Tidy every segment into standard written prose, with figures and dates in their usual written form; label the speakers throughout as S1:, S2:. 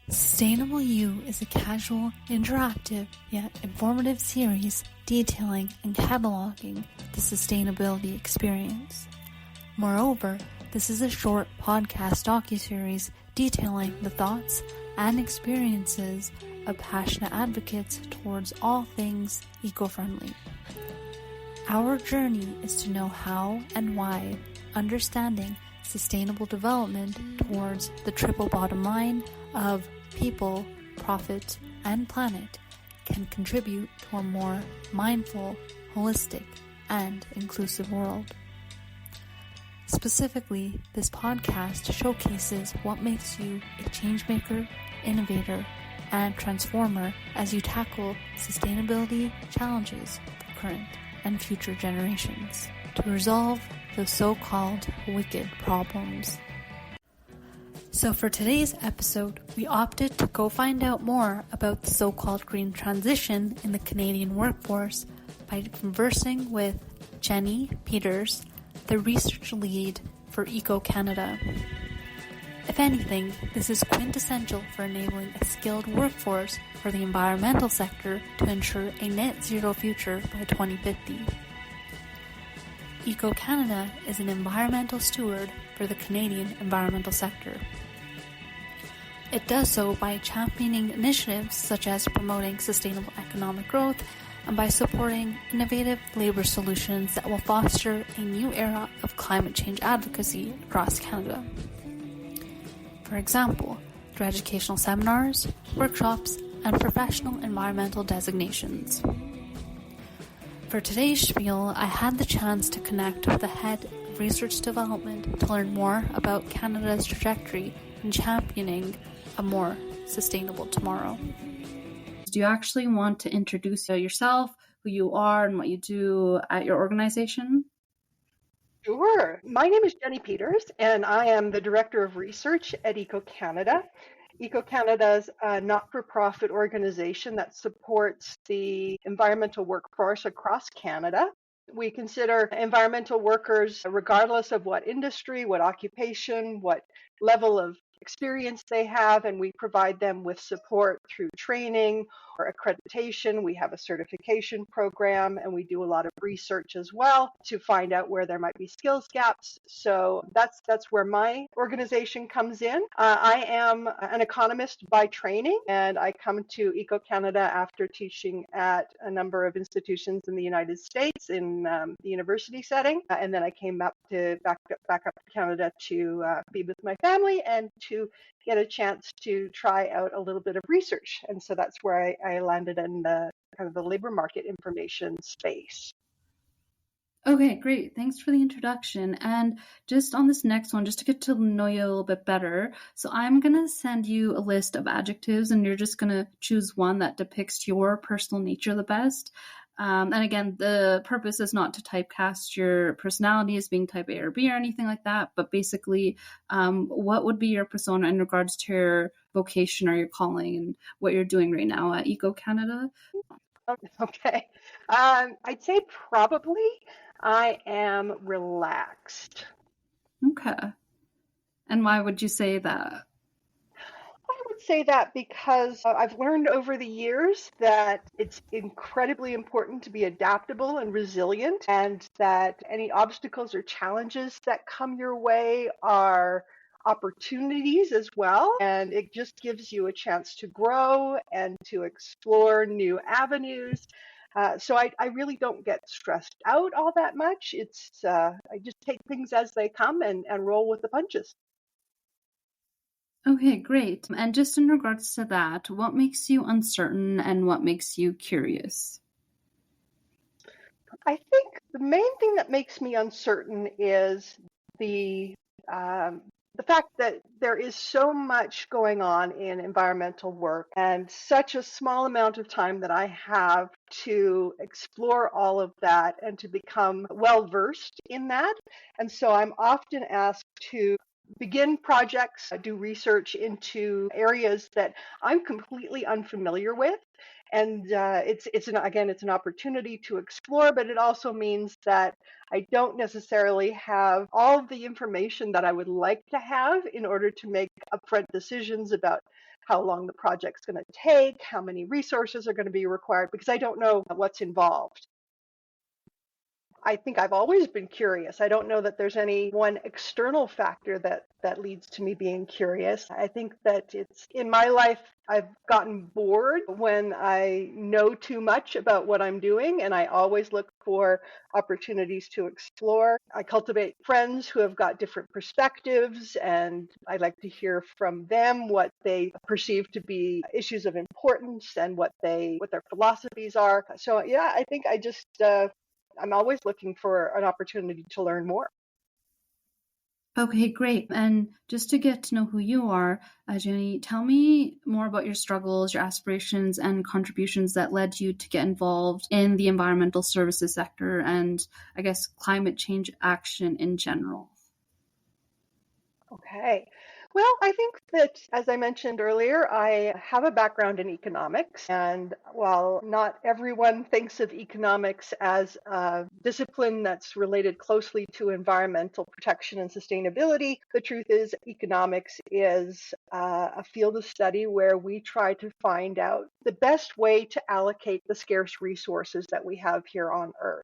S1: Sustainable You is a casual, interactive, yet informative series detailing and cataloging the sustainability experience. Moreover, this is a short podcast docuseries detailing the thoughts and experiences of passionate advocates towards all things eco-friendly. Our journey is to know how and why understanding sustainable development towards the triple bottom line of people, profit, and planet can contribute to a more mindful, holistic, and inclusive world. Specifically, this podcast showcases what makes you a changemaker, innovator, and transformer as you tackle sustainability challenges for current and future generations to resolve those so-called wicked problems. So for today's episode, we opted to go find out more about the so-called green transition in the Canadian workforce by conversing with Geni Peters, the research lead for Eco Canada. If anything, this is quintessential for enabling a skilled workforce for the environmental sector to ensure a net zero future by 2050. Eco Canada is an environmental steward for the Canadian environmental sector. It does so by championing initiatives such as promoting sustainable economic growth and by supporting innovative labor solutions that will foster a new era of climate change advocacy across Canada. For example, through educational seminars, workshops, and professional environmental designations. For today's spiel, I had the chance to connect with the head of research development to learn more about Canada's trajectory in championing a more sustainable tomorrow. Do you actually want to introduce yourself, who you are, and what you do at your organization?
S2: Sure. My name is Geni Peters, and I am the Director of Research at Eco Canada. Eco Canada is a not-for-profit organization that supports the environmental workforce across Canada. We consider environmental workers, regardless of what industry, what occupation, what level of experience they have, and we provide them with support through training or accreditation. We have a certification program, and we do a lot of research as well to find out where there might be skills gaps. So that's where my organization comes in. I am an economist by training, and I come to Eco Canada after teaching at a number of institutions in the United States in the university setting, and then I came back up to Canada to be with my family and to get a chance to try out a little bit of research. And so that's where I landed in the kind of the labor market information space.
S1: Okay, great. Thanks for the introduction. And just on this next one, just to get to know you a little bit better, so I'm going to send you a list of adjectives, and you're just going to choose one that depicts your personal nature the best. And again, the purpose is not to typecast your personality as being type A or B or anything like that, but basically, what would be your persona in regards to your vocation or your calling and what you're doing right now at Eco Canada?
S2: Okay. I'd say probably I am relaxed.
S1: Okay. And why would you say that?
S2: I would say that because I've learned over the years that it's incredibly important to be adaptable and resilient, and that any obstacles or challenges that come your way are opportunities as well. And it just gives you a chance to grow and to explore new avenues. So I really don't get stressed out all that much. I just take things as they come and roll with the punches.
S1: Okay, great. And just in regards to that, what makes you uncertain and what makes you curious?
S2: I think the main thing that makes me uncertain is the fact that there is so much going on in environmental work and such a small amount of time that I have to explore all of that and to become well versed in that. And so I'm often asked to begin projects, do research into areas that I'm completely unfamiliar with. And it's an opportunity to explore, but it also means that I don't necessarily have all of the information that I would like to have in order to make upfront decisions about how long the project's going to take, how many resources are going to be required, because I don't know what's involved. I think I've always been curious. I don't know that there's any one external factor that leads to me being curious. I think that it's in my life, I've gotten bored when I know too much about what I'm doing, and I always look for opportunities to explore. I cultivate friends who have got different perspectives, and I like to hear from them what they perceive to be issues of importance and what their philosophies are. So yeah, I think I'm always looking for an opportunity to learn more.
S1: Okay, great. And just to get to know who you are, Geni, tell me more about your struggles, your aspirations, and contributions that led you to get involved in the environmental services sector and, I guess, climate change action in general.
S2: Okay. Well, I think that, as I mentioned earlier, I have a background in economics. And while not everyone thinks of economics as a discipline that's related closely to environmental protection and sustainability, the truth is economics is a field of study where we try to find out the best way to allocate the scarce resources that we have here on Earth.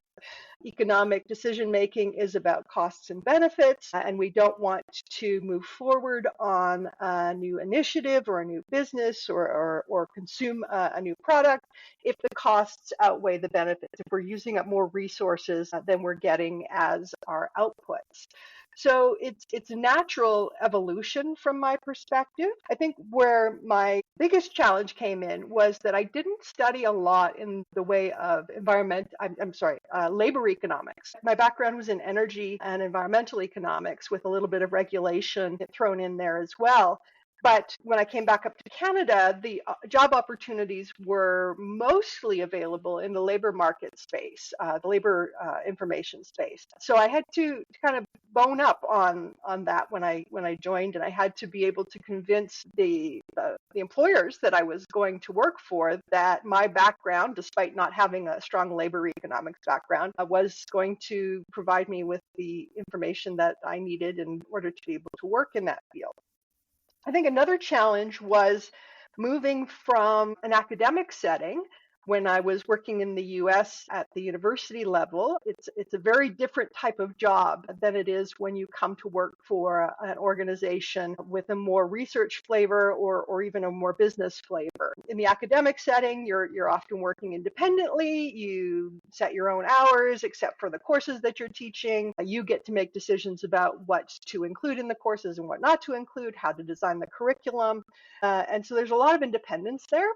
S2: Economic decision making is about costs and benefits, and we don't want to move forward on a new initiative or a new business or consume a new product if the costs outweigh the benefits, if we're using up more resources than we're getting as our outputs. So it's a natural evolution from my perspective. I think where my biggest challenge came in was that I didn't study a lot in the way of labor economics. My background was in energy and environmental economics with a little bit of regulation thrown in there as well. But when I came back up to Canada, the job opportunities were mostly available in the labor market space, the labor information space. So I had to kind of bone up on that when I joined, and I had to be able to convince the employers that I was going to work for that my background, despite not having a strong labor economics background, was going to provide me with the information that I needed in order to be able to work in that field. I think another challenge was moving from an academic setting. When I was working in the US at the university level, it's a very different type of job than it is when you come to work for an organization with a more research flavor or even a more business flavor. In the academic setting, you're often working independently. You set your own hours, except for the courses that you're teaching. You get to make decisions about what to include in the courses and what not to include, how to design the curriculum. And so there's a lot of independence there.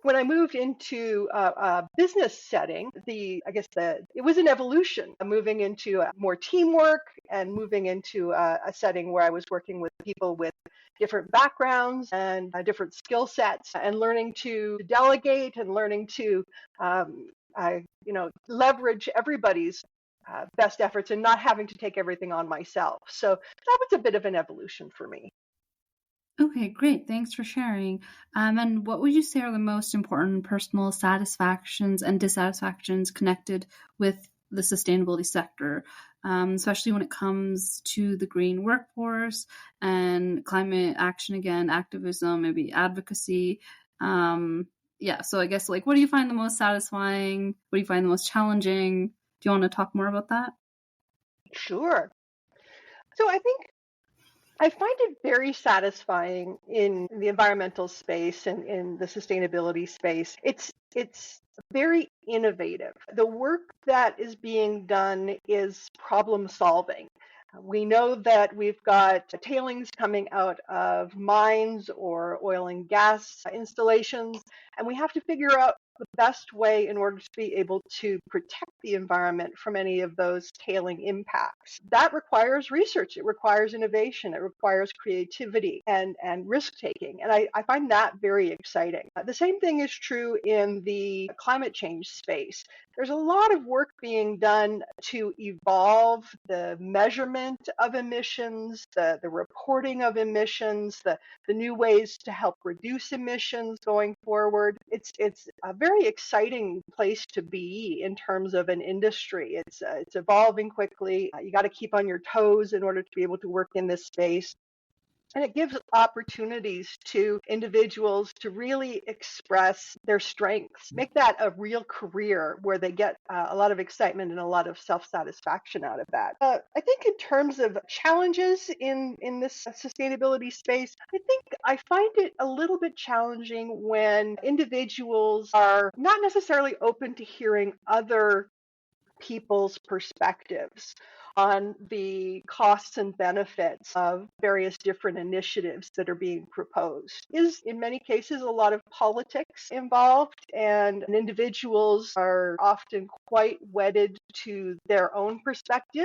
S2: When I moved into a business setting, it was an evolution, moving into more teamwork and moving into a setting where I was working with people with different backgrounds and different skill sets, and learning to delegate and learning to leverage everybody's best efforts and not having to take everything on myself. So that was a bit of an evolution for me.
S1: Okay, great. Thanks for sharing. And what would you say are the most important personal satisfactions and dissatisfactions connected with the sustainability sector, especially when it comes to the green workforce and climate action, again, activism, maybe advocacy? So I guess, what do you find the most satisfying? What do you find the most challenging? Do you want to talk more about that?
S2: Sure. So I find it very satisfying in the environmental space and in the sustainability space. It's very innovative. The work that is being done is problem solving. We know that we've got tailings coming out of mines or oil and gas installations, and we have to figure out the best way in order to be able to protect the environment from any of those tailing impacts. That requires research, it requires innovation, it requires creativity and risk taking. And I find that very exciting. The same thing is true in the climate change space. There's a lot of work being done to evolve the measurement of emissions, the reporting of emissions, the new ways to help reduce emissions going forward. It's a very exciting place to be in terms of an industry. It's evolving quickly. You got to keep on your toes in order to be able to work in this space. And it gives opportunities to individuals to really express their strengths, make that a real career where they get a lot of excitement and a lot of self-satisfaction out of that. I think in terms of challenges in this sustainability space, I think I find it a little bit challenging when individuals are not necessarily open to hearing other people's perspectives on the costs and benefits of various different initiatives that are being proposed. Is in many cases a lot of politics involved, and individuals are often quite wedded to their own perspective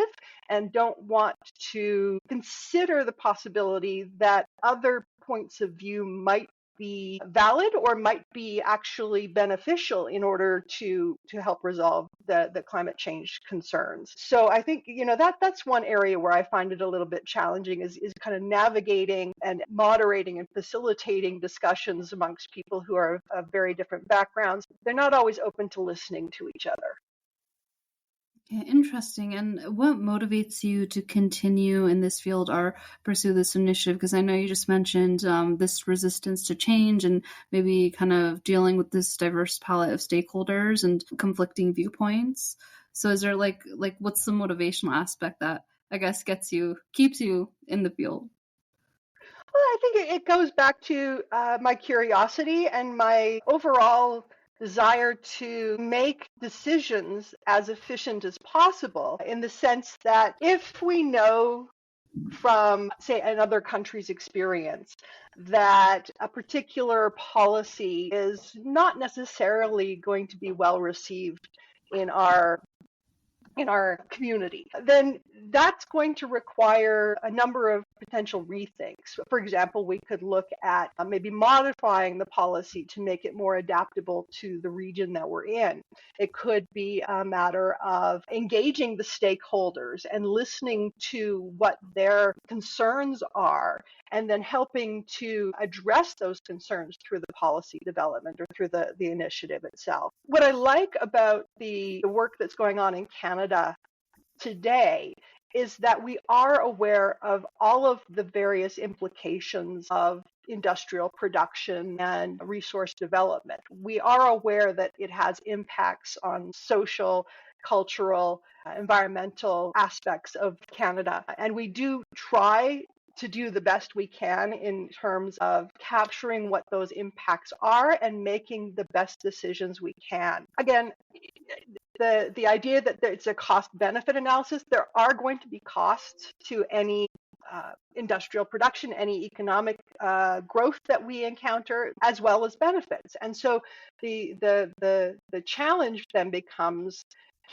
S2: and don't want to consider the possibility that other points of view might be valid or might be actually beneficial in order to help resolve the climate change concerns. So I think that's one area where I find it a little bit challenging is kind of navigating and moderating and facilitating discussions amongst people who are of very different backgrounds. They're not always open to listening to each other.
S1: Yeah, interesting. And what motivates you to continue in this field or pursue this initiative? Because I know you just mentioned this resistance to change and maybe kind of dealing with this diverse palette of stakeholders and conflicting viewpoints. So is there like what's the motivational aspect that I guess keeps you in the field?
S2: Well, I think it goes back to my curiosity and my overall desire to make decisions as efficient as possible, in the sense that if we know from, say, another country's experience that a particular policy is not necessarily going to be well received in our community, then that's going to require a number of potential rethinks. For example, we could look at maybe modifying the policy to make it more adaptable to the region that we're in. It could be a matter of engaging the stakeholders and listening to what their concerns are, and then helping to address those concerns through the policy development or through the initiative itself. What I like about the work that's going on in Canada today is that we are aware of all of the various implications of industrial production and resource development. We are aware that it has impacts on social, cultural, environmental aspects of Canada. And we do try to do the best we can in terms of capturing what those impacts are and making the best decisions we can. Again, the idea that it's a cost-benefit analysis, there are going to be costs to any industrial production, any economic growth that we encounter, as well as benefits. And so the challenge then becomes,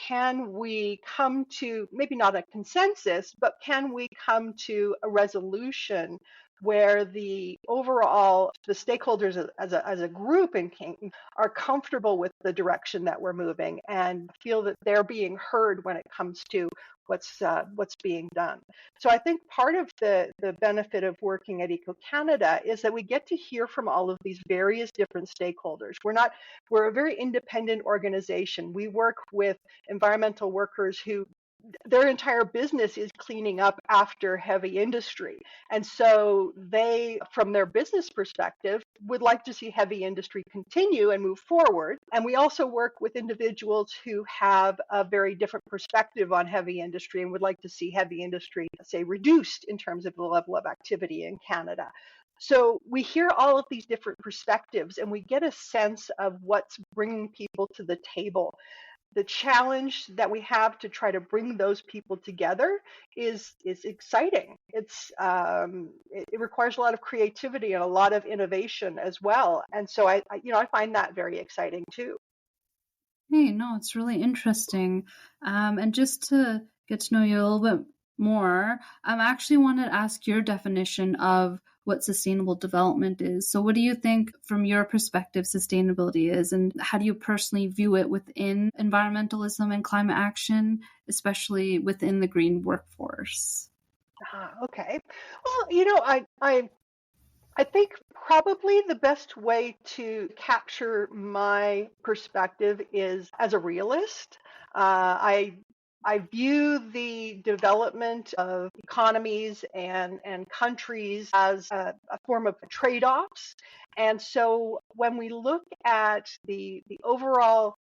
S2: can we come to maybe not a consensus, but can we come to a resolution where the stakeholders as a group in King are comfortable with the direction that we're moving and feel that they're being heard when it comes to what's being done. So I think part of the benefit of working at EcoCanada is that we get to hear from all of these various different stakeholders. We're a very independent organization. We work with environmental workers who their entire business is cleaning up after heavy industry. And so they, from their business perspective, would like to see heavy industry continue and move forward. And we also work with individuals who have a very different perspective on heavy industry and would like to see heavy industry, say, reduced in terms of the level of activity in Canada. So we hear all of these different perspectives and we get a sense of what's bringing people to the table. The challenge that we have to try to bring those people together is exciting. It requires a lot of creativity and a lot of innovation as well. And so I find that very exciting too.
S1: Hey, no, it's really interesting. And just to get to know you a little bit more, I actually want to ask your definition of what sustainable development is. So what do you think from your perspective sustainability is, and how do you personally view it within environmentalism and climate action, especially within the green workforce?
S2: Okay. Well, I think probably the best way to capture my perspective is as a realist. I I view the development of economies and countries as a form of trade-offs. And so when we look at the overall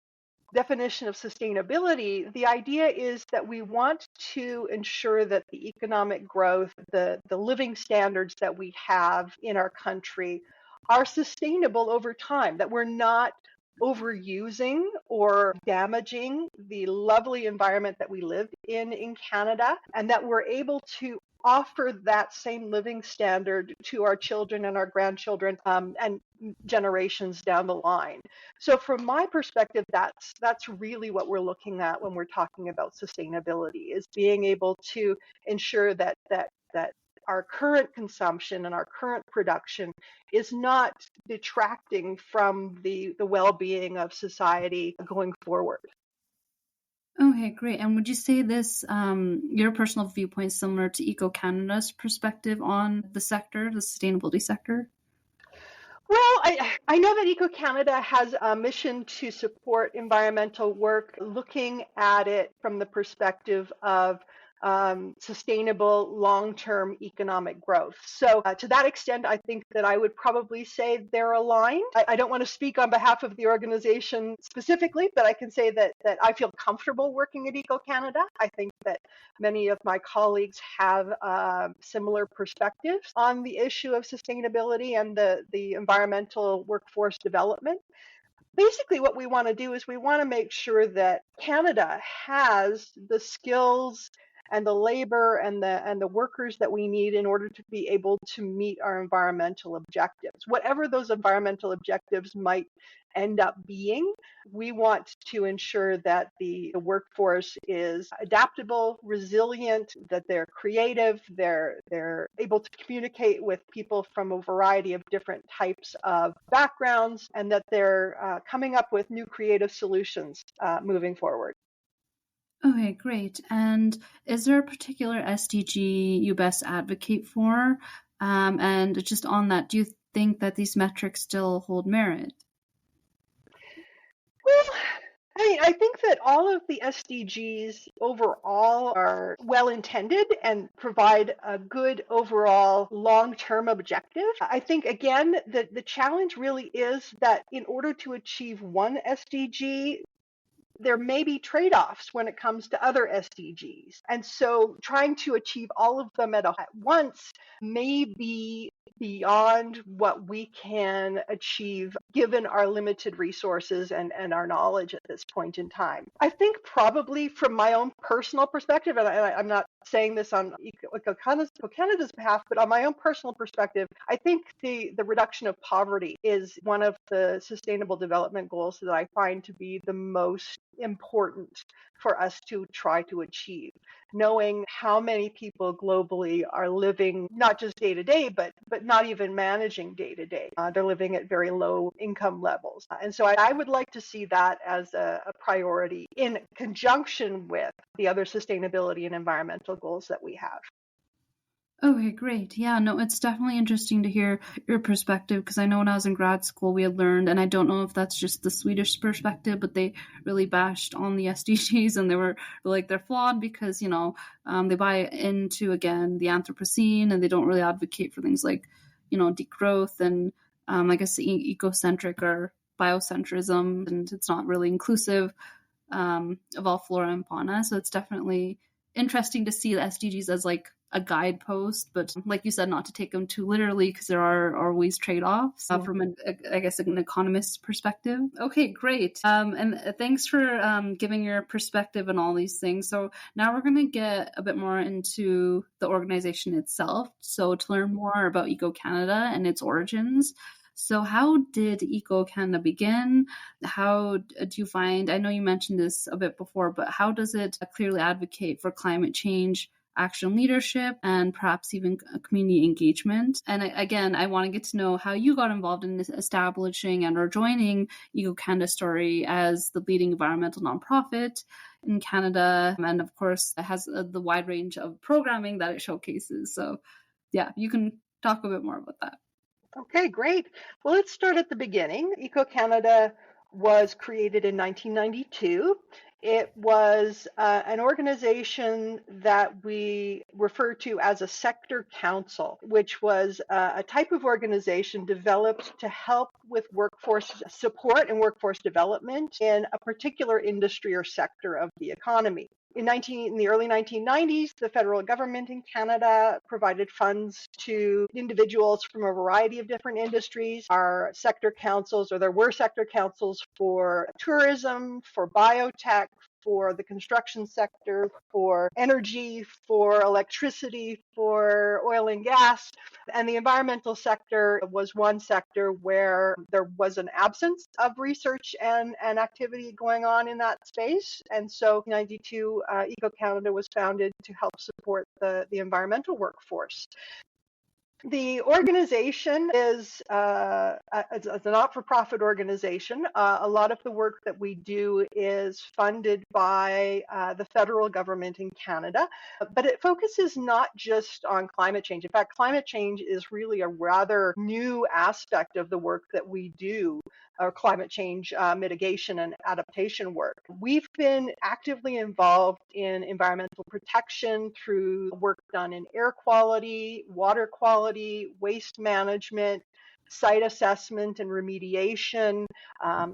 S2: definition of sustainability, the idea is that we want to ensure that the economic growth, the living standards that we have in our country are sustainable over time, that we're not overusing or damaging the lovely environment that we live in Canada, and that we're able to offer that same living standard to our children and our grandchildren and generations down the line. So from my perspective, that's really what we're looking at when we're talking about sustainability, is being able to ensure that our current consumption and our current production is not detracting from the well-being of society going forward.
S1: Okay, great. And would you say this, your personal viewpoint, similar to Eco Canada's perspective on the sector, the sustainability sector?
S2: Well, I know that Eco Canada has a mission to support environmental work, looking at it from the perspective of sustainable long-term economic growth. So to that extent, I think that I would probably say they're aligned. I don't want to speak on behalf of the organization specifically, but I can say that I feel comfortable working at Eco Canada. I think that many of my colleagues have similar perspectives on the issue of sustainability and the environmental workforce development. Basically, what we want to do is we want to make sure that Canada has the skills and the labor and the workers that we need in order to be able to meet our environmental objectives. Whatever those environmental objectives might end up being, we want to ensure that the workforce is adaptable, resilient, that they're creative, they're able to communicate with people from a variety of different types of backgrounds, and that they're coming up with new creative solutions moving forward.
S1: Okay, great. And is there a particular SDG you best advocate for? And just on that, do you think that these metrics still hold merit?
S2: Well, I think that all of the SDGs overall are well intended and provide a good overall long-term objective. I think, again, that the challenge really is that in order to achieve one SDG, there may be trade-offs when it comes to other SDGs. And so trying to achieve all of them at once may be beyond what we can achieve given our limited resources and our knowledge at this point in time. I think probably from my own personal perspective, and I'm not saying this on Canada's behalf, but on my own personal perspective, I think the reduction of poverty is one of the sustainable development goals that I find to be the most important for us to try to achieve. Knowing how many people globally are living not just day to day, but not even managing day to day. They're living at very low income levels. And so I would like to see that as a priority in conjunction with the other sustainability and environmental goals that we have.
S1: Okay, great. Yeah, no, it's definitely interesting to hear your perspective, because I know when I was in grad school, we had learned, and I don't know if that's just the Swedish perspective, but they really bashed on the SDGs, and they were like, they're flawed because, they buy into, again, the Anthropocene, and they don't really advocate for things like, degrowth and, I guess, ecocentric or biocentrism, and it's not really inclusive of all flora and fauna. So it's definitely interesting to see the SDGs as like a guidepost, but like you said, not to take them too literally, because there are always trade-offs from an economist's perspective. Okay, great. And thanks for giving your perspective on all these things. So now we're going to get a bit more into the organization itself. So to learn more about Eco Canada and its origins. So how did Eco Canada begin? How do you find, I know you mentioned this a bit before, but how does it clearly advocate for climate change, action leadership, and perhaps even community engagement? And again, I want to get to know how you got involved in establishing and or joining Eco Canada Story as the leading environmental nonprofit in Canada. And of course, it has the wide range of programming that it showcases. So yeah, you can talk a bit more about that.
S2: Okay, great. Well, let's start at the beginning. Eco Canada was created in 1992. It was an organization that we refer to as a sector council, which was a type of organization developed to help with workforce support and workforce development in a particular industry or sector of the economy. In the early 1990s, the federal government in Canada provided funds to individuals from a variety of different industries. Our sector councils, or there were sector councils for tourism, for biotech, for the construction sector, for energy, for electricity, for oil and gas. And the environmental sector was one sector where there was an absence of research and activity going on in that space. And so in 92, Eco Canada was founded to help support the environmental workforce. The organization is a not-for-profit organization. A lot of the work that we do is funded by the federal government in Canada, but it focuses not just on climate change. In fact, climate change is really a rather new aspect of the work that we do, or climate change mitigation and adaptation work. We've been actively involved in environmental protection through work done in air quality, water quality, waste management, site assessment and remediation,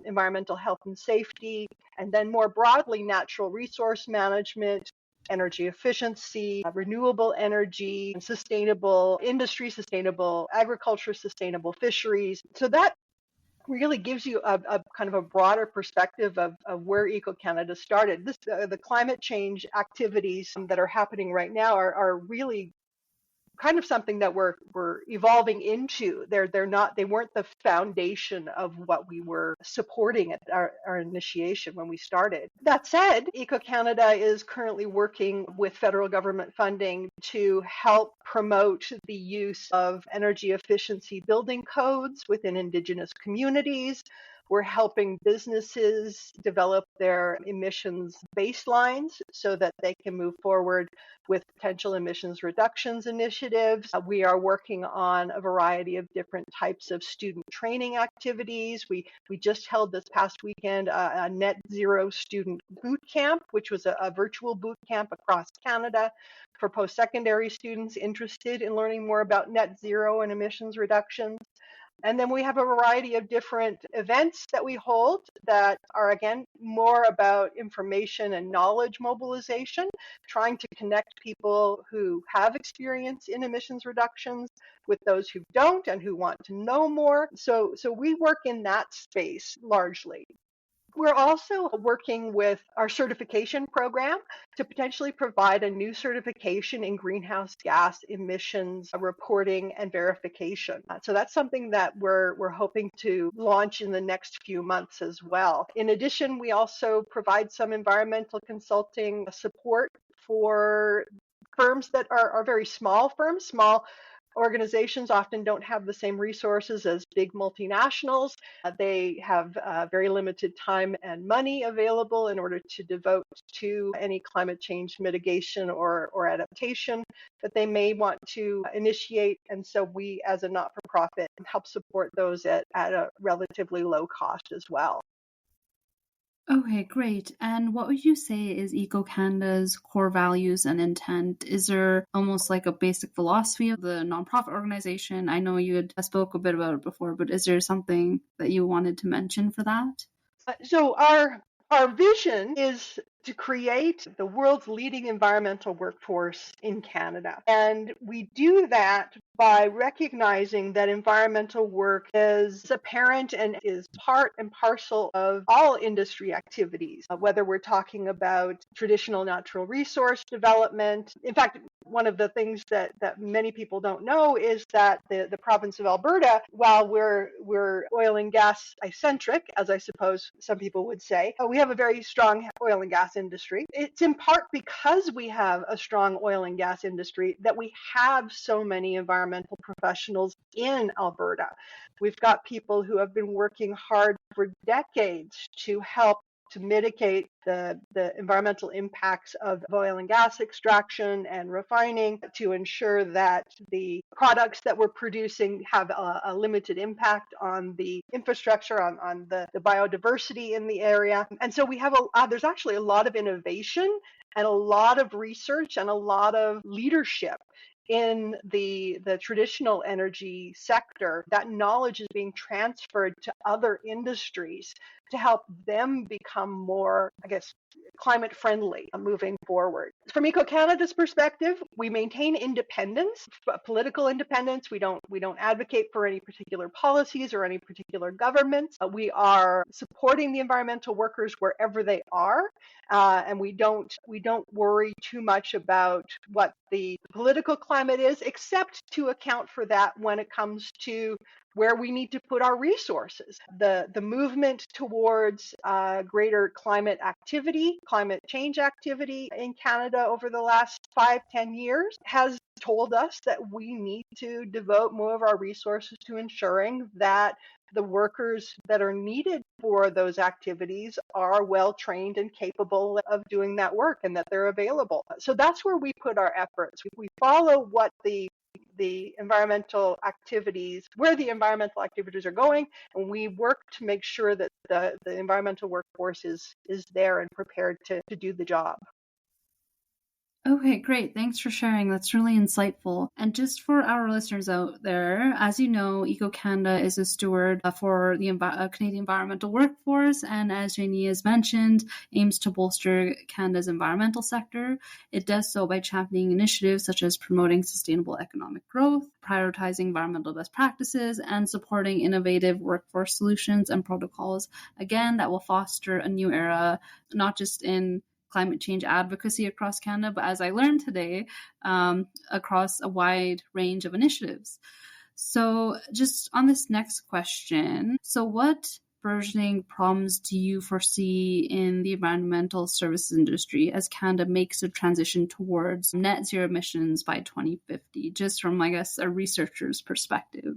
S2: environmental health and safety, and then more broadly, natural resource management, energy efficiency, renewable energy, sustainable industry, sustainable agriculture, sustainable fisheries. So that really gives you a kind of a broader perspective of where Eco Canada started. The climate change activities that are happening right now are really kind of something that we're evolving into. They weren't the foundation of what we were supporting at our initiation when we started. That said, Eco Canada is currently working with federal government funding to help promote the use of energy efficiency building codes within Indigenous communities. We're helping businesses develop their emissions baselines so that they can move forward with potential emissions reductions initiatives. We are working on a variety of different types of student training activities. We just held this past weekend a net zero student boot camp, which was a virtual boot camp across Canada for post-secondary students interested in learning more about net zero and emissions reductions. And then we have a variety of different events that we hold that are, again, more about information and knowledge mobilization, trying to connect people who have experience in emissions reductions with those who don't and who want to know more. So we work in that space largely. We're also working with our certification program to potentially provide a new certification in greenhouse gas emissions reporting and verification. So that's something that we're hoping to launch in the next few months as well. In addition, we also provide some environmental consulting support for firms that are very small firms. Small organizations often don't have the same resources as big multinationals. They have very limited time and money available in order to devote to any climate change mitigation or adaptation that they may want to initiate. And so we, as a not-for-profit, help support those at a relatively low cost as well.
S1: Okay, great. And what would you say is Eco Canada's core values and intent? Is there almost like a basic philosophy of the nonprofit organization? I know you had spoke a bit about it before, but is there something that you wanted to mention for that?
S2: So our vision is to create the world's leading environmental workforce in Canada. And we do that by recognizing that environmental work is apparent and is part and parcel of all industry activities, whether we're talking about traditional natural resource development. In fact, one of the things that many people don't know is that the province of Alberta, while we're oil and gas eccentric, as I suppose some people would say, we have a very strong oil and gas industry. It's in part because we have a strong oil and gas industry that we have so many environmental professionals in Alberta. We've got people who have been working hard for decades to help to mitigate the environmental impacts of oil and gas extraction and refining, to ensure that the products that we're producing have a limited impact on the infrastructure, on the biodiversity in the area. And so we have there's actually a lot of innovation and a lot of research and a lot of leadership in the traditional energy sector. That knowledge is being transferred to other industries to help them become more, I guess, climate friendly moving forward. From EcoCanada's perspective, we maintain independence, political independence. We don't advocate for any particular policies or any particular governments. We are supporting the environmental workers wherever they are, and we don't worry too much about what the political climate is, except to account for that when it comes to where we need to put our resources. The movement towards greater climate change activity in Canada over the last 5-10 years has told us that we need to devote more of our resources to ensuring that the workers that are needed for those activities are well trained and capable of doing that work, and that they're available. So that's where we put our efforts. We follow what the environmental activities, where the environmental activities are going, and we work to make sure that the environmental workforce is there and prepared to do the job.
S1: Okay, great. Thanks for sharing. That's really insightful. And just for our listeners out there, as you know, EcoCanada is a steward for the Canadian environmental workforce, and as Geni has mentioned, aims to bolster Canada's environmental sector. It does so by championing initiatives such as promoting sustainable economic growth, prioritizing environmental best practices, and supporting innovative workforce solutions and protocols. Again, that will foster a new era, not just in climate change advocacy across Canada, but as I learned today, across a wide range of initiatives. So just on this next question, so what burgeoning problems do you foresee in the environmental services industry as Canada makes a transition towards net zero emissions by 2050, just from, I guess, a researcher's perspective?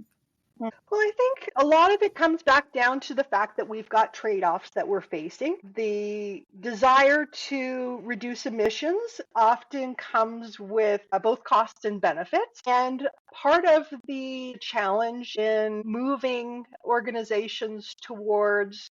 S2: Well, I think a lot of it comes back down to the fact that we've got trade-offs that we're facing. The desire to reduce emissions often comes with both costs and benefits. And part of the challenge in moving organizations towards,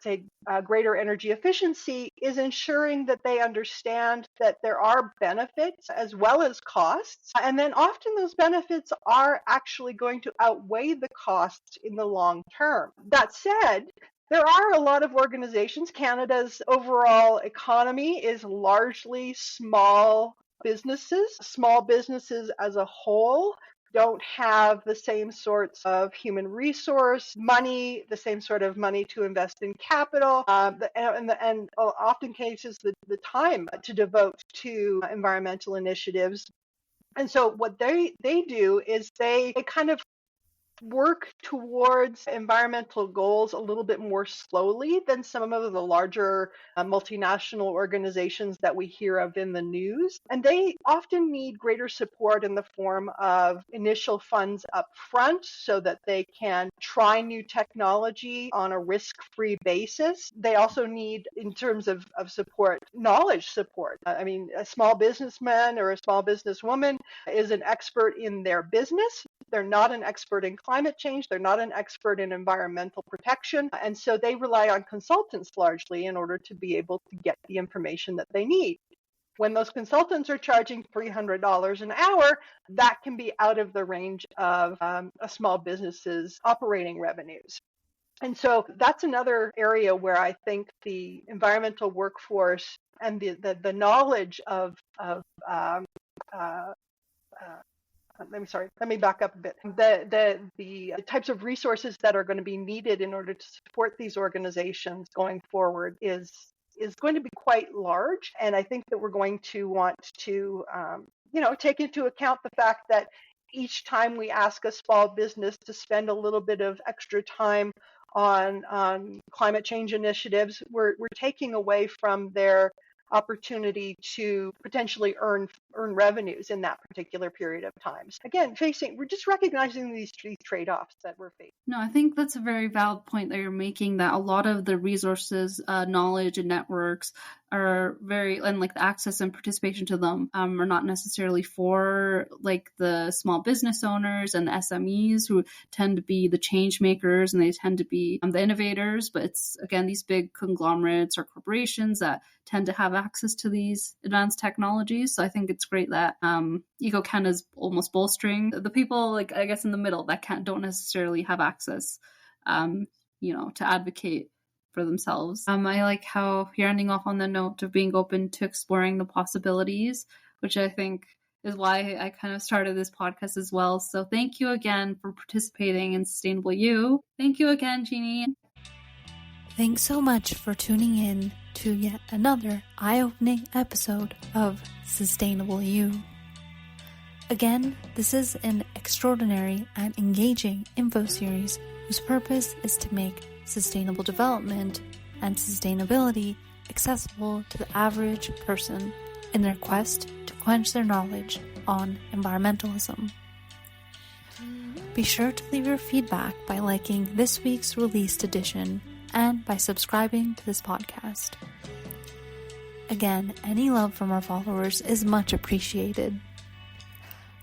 S2: say, greater energy efficiency is ensuring that they understand that there are benefits as well as costs. And then often those benefits are actually going to outweigh the costs in the long term. That said, there are a lot of organizations. Canada's overall economy is largely small businesses. Small businesses as a whole don't have the same sorts of human resource money, the same sort of money to invest in capital, and often cases the time to devote to environmental initiatives. And so what they do is they kind of work towards environmental goals a little bit more slowly than some of the larger multinational organizations that we hear of in the news. And they often need greater support in the form of initial funds up front so that they can try new technology on a risk-free basis. They also need, in terms of support, knowledge support. I mean, a small businessman or a small businesswoman is an expert in their business. They're not an expert in climate change. They're not an expert in environmental protection. And so they rely on consultants largely in order to be able to get the information that they need. When those consultants are charging $300 an hour, that can be out of the range of a small business's operating revenues. And so that's another area where I think the environmental workforce and the knowledge of let me back up a bit. The types of resources that are going to be needed in order to support these organizations going forward is going to be quite large. And I think that we're going to want to, take into account the fact that each time we ask a small business to spend a little bit of extra time on climate change initiatives, we're taking away from their opportunity to potentially earn revenues in that particular period of time. So again, we're just recognizing these trade-offs that we're facing.
S1: No, I think that's a very valid point that you're making, that a lot of the resources, knowledge and networks are and like the access and participation to them are not necessarily for like the small business owners and the SMEs who tend to be the change makers, and they tend to be the innovators. But it's, again, these big conglomerates or corporations that tend to have access to these advanced technologies. So I think it's great that EcoCanada is almost bolstering the people, like, I guess, in the middle that don't necessarily have access, to advocate for themselves. I like how you're ending off on the note of being open to exploring the possibilities, which I think is why I kind of started this podcast as well. So thank you again for participating in Sustainable You. Thank you again, Geni. Thanks so much for tuning in to yet another eye-opening episode of Sustainable You. Again, this is an extraordinary and engaging info series whose purpose is to make sustainable development and sustainability accessible to the average person in their quest to quench their knowledge on environmentalism. Be sure to leave your feedback by liking this week's released edition and by subscribing to this podcast. Again, any love from our followers is much appreciated.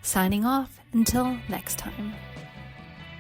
S1: Signing off until next time.